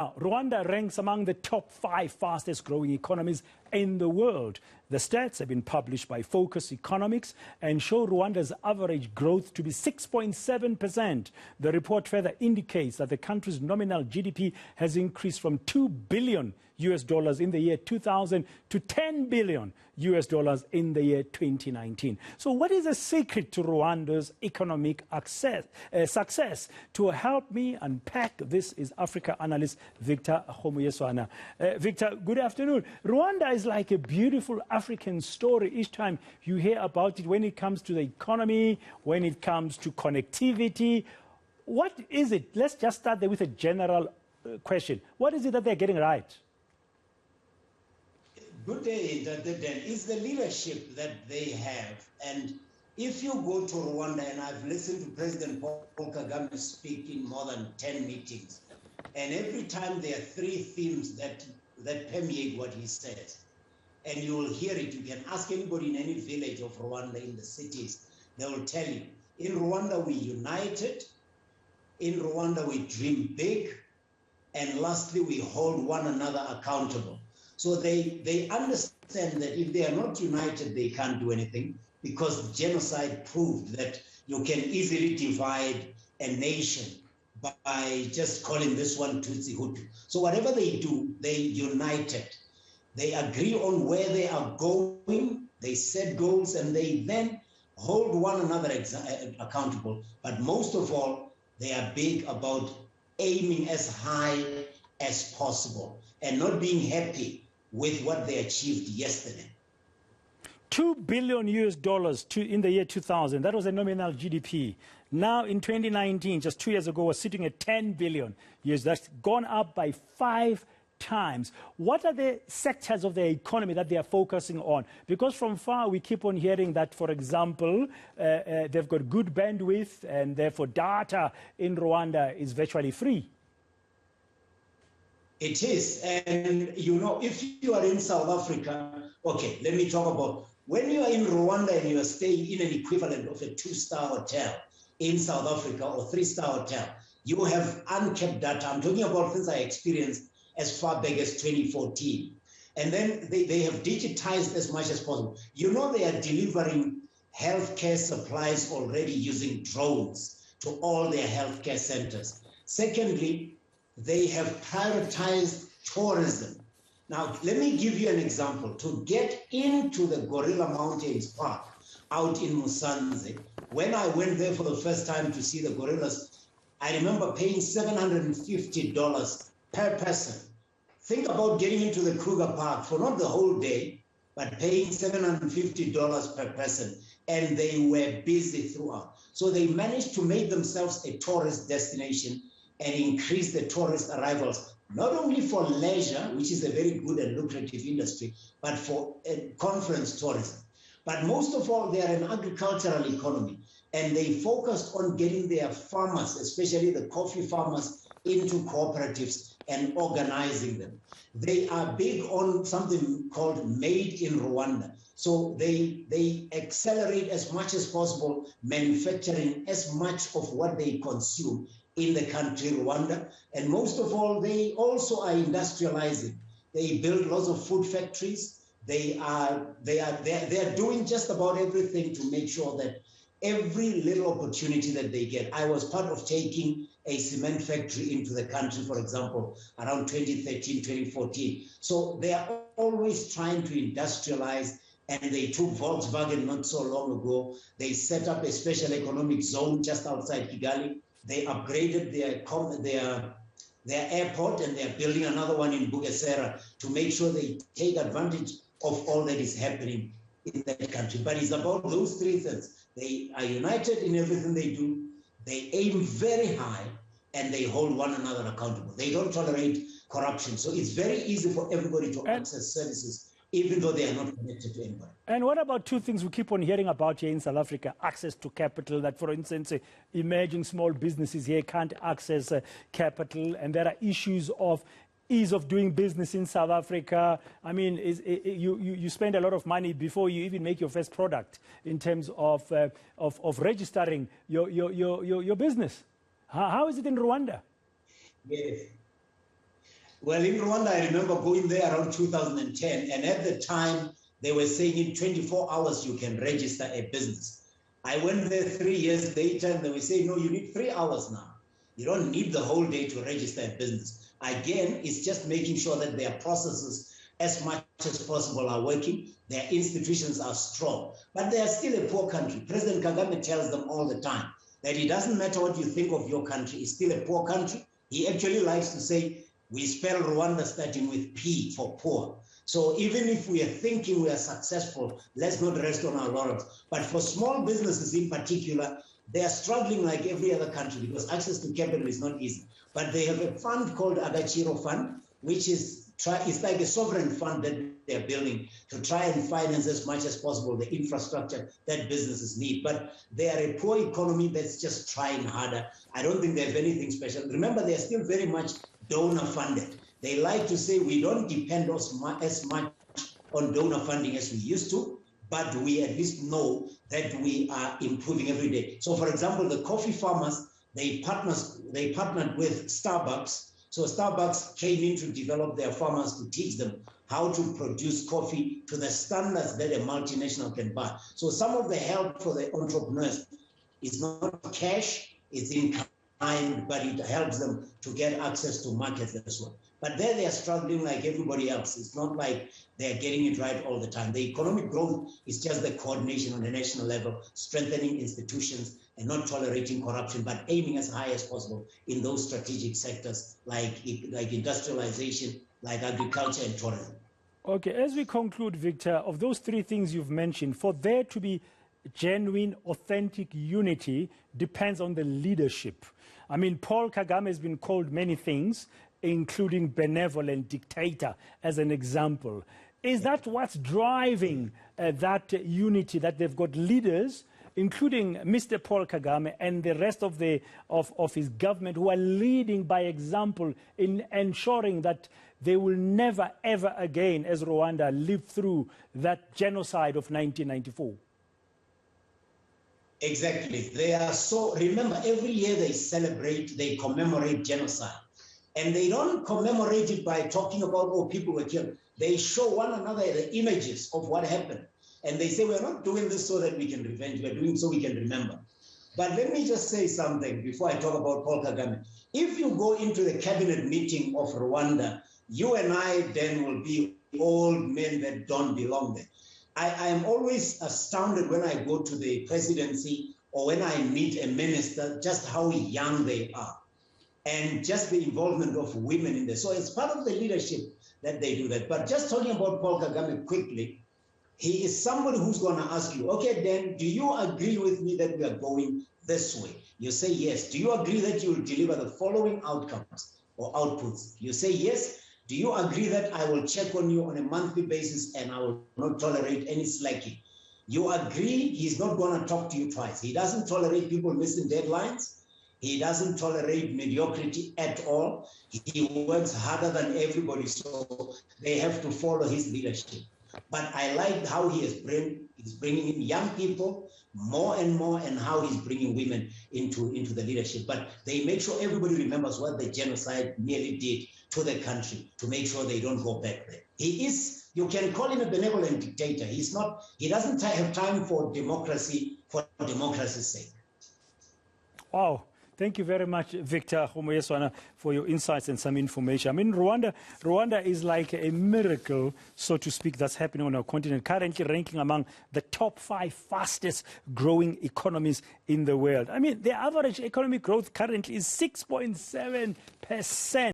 Rwanda ranks among the top 5 fastest growing economies in the world. The stats have been published by Focus Economics and show Rwanda's average growth to be 6.7%. The report further indicates that the country's nominal GDP has increased from $2 billion in the year 2000 to $10 billion in the year 2019. So what is the secret to Rwanda's economic success? To help me unpack this is Africa analyst Victor Homuyeswana. Victor, good afternoon. Rwanda is like a beautiful African story. Each time you hear about it, when it comes to the economy, when it comes to connectivity, what is it? Let's just start there with a general question. What is it that they're getting right? Good day, Dan. It's the leadership that they have. And if you go to Rwanda, and I've listened to President Paul Kagame speak in more than 10 meetings, and every time there are 3 themes that permeate what he says. And you will hear it. You can ask anybody in any village of Rwanda, in the cities, they will tell you, in Rwanda we united, in Rwanda we dream big, and lastly we hold one another accountable. So they understand that if they are not united, they can't do anything, because genocide proved that you can easily divide a nation by just calling this one Tutsi Hutu. So whatever they do, they united. They agree on where they are going, they set goals, and they then hold one another accountable. But most of all, they are big about aiming as high as possible and not being happy with what they achieved yesterday. $2 billion in the year 2000. That was a nominal GDP. Now in 2019, just 2 years ago, was sitting at $10 billion. That's gone up by 5 times. What are the sectors of the economy that they are focusing on? Because from far we keep on hearing that, for example, they've got good bandwidth and therefore data in Rwanda is virtually free. It is. And you know, if you are in South Africa, okay, let me talk about when you are in Rwanda and you are staying in an equivalent of a 2-star hotel in South Africa or 3-star hotel, you have unkept data. I'm talking about things I experienced as far back as 2014. And then they have digitized as much as possible. You know, they are delivering healthcare supplies already using drones to all their healthcare centers. Secondly, they have prioritized tourism. Now, let me give you an example. To get into the Gorilla Mountains Park out in Musanze, when I went there for the first time to see the gorillas, I remember paying $750 per person. Think about getting into the Kruger Park for not the whole day, but paying $750 per person. And they were busy throughout. So they managed to make themselves a tourist destination and increase the tourist arrivals, not only for leisure, which is a very good and lucrative industry, but for conference tourism. But most of all, they are an agricultural economy, and they focused on getting their farmers, especially the coffee farmers, into cooperatives and organizing them. They are big on something called Made in Rwanda. So they accelerate as much as possible manufacturing as much of what they consume in the country, Rwanda. And most of all, they also are industrializing. They build lots of food factories. They are doing just about everything to make sure that every little opportunity that they get. I was part of taking a cement factory into the country, for example, around 2013, 2014. So they are always trying to industrialize, and they took Volkswagen not so long ago. They set up a special economic zone just outside Kigali. They upgraded their airport, and they're building another one in Bugesera to make sure they take advantage of all that is happening in that country. But it's about those 3 things. They are united in everything they do. They aim very high, and they hold one another accountable. They don't tolerate corruption. So it's very easy for everybody to access services, even though they are not connected to anybody. And what about 2 things we keep on hearing about here in South Africa? Access to capital, that, for instance, emerging small businesses here can't access capital, and there are issues of ease of doing business in South Africa. I mean, you spend a lot of money before you even make your first product in terms of registering your business. How is it in Rwanda? Yes. Well, in Rwanda, I remember going there around 2010, and at the time, they were saying in 24 hours you can register a business. I went there 3 years later, and they were saying, no, you need 3 hours now. You don't need the whole day to register a business. Again, it's just making sure that their processes, as much as possible, are working. Their institutions are strong. But they are still a poor country. President Kagame tells them all the time that it doesn't matter what you think of your country, it's still a poor country. He actually likes to say, we spell Rwanda starting with P for poor. So even if we are thinking we are successful, let's not rest on our laurels. But for small businesses in particular, they are struggling like every other country because access to capital is not easy. But they have a fund called Agachiro Fund, which is it's like a sovereign fund that they're building to try and finance as much as possible the infrastructure that businesses need. But they are a poor economy that's just trying harder. I don't think they have anything special. Remember, they're still very much donor funded. They like to say we don't depend as much on donor funding as we used to, but we at least know that we are improving every day. So for example, the coffee farmers, they partnered with Starbucks. So Starbucks came in to develop their farmers to teach them how to produce coffee to the standards that a multinational can buy. So some of the help for the entrepreneurs is not cash, it's in kind, but it helps them to get access to markets as well. But there they are struggling like everybody else. It's not like they're getting it right all the time. The economic growth is just the coordination on the national level, strengthening institutions and not tolerating corruption, but aiming as high as possible in those strategic sectors like industrialization, like agriculture and tourism. Okay, as we conclude, Victor, of those three things you've mentioned, for there to be genuine, authentic unity depends on the leadership. I mean, Paul Kagame has been called many things, including benevolent dictator, as an example. Is that what's driving that unity, that they've got leaders, including Mr. Paul Kagame and the rest of his government, who are leading by example in ensuring that they will never, ever again, as Rwanda, live through that genocide of 1994? Exactly. They are so, remember, every year they commemorate genocide. And they don't commemorate it by talking about, oh, people were killed. They show one another the images of what happened. And they say, we're not doing this so that we can revenge, we're doing it so we can remember. But let me just say something before I talk about Paul Kagame. If you go into the cabinet meeting of Rwanda, you and I then will be old men that don't belong there. I am always astounded when I go to the presidency or when I meet a minister, just how young they are. And just the involvement of women in there. So it's part of the leadership that they do that. But just talking about Paul Kagame quickly, he is somebody who's going to ask you, okay, then, do you agree with me that we are going this way? You say yes. Do you agree that you will deliver the following outcomes or outputs? You say yes. Do you agree that I will check on you on a monthly basis and I will not tolerate any slacking? You agree he's not going to talk to you twice. He doesn't tolerate people missing deadlines. He doesn't tolerate mediocrity at all. He works harder than everybody, so they have to follow his leadership. But I like how he's bringing in young people more and more, and how he's bringing women into the leadership. But they make sure everybody remembers what the genocide nearly did to the country, to make sure they don't go back there. He is, you can call him a benevolent dictator. He doesn't have time for democracy for democracy's sake. Wow. Thank you very much, Victor Homoyeswana, for your insights and some information. I mean, Rwanda is like a miracle, so to speak, that's happening on our continent, currently ranking among the top 5 fastest growing economies in the world. I mean, the average economic growth currently is 6.7%.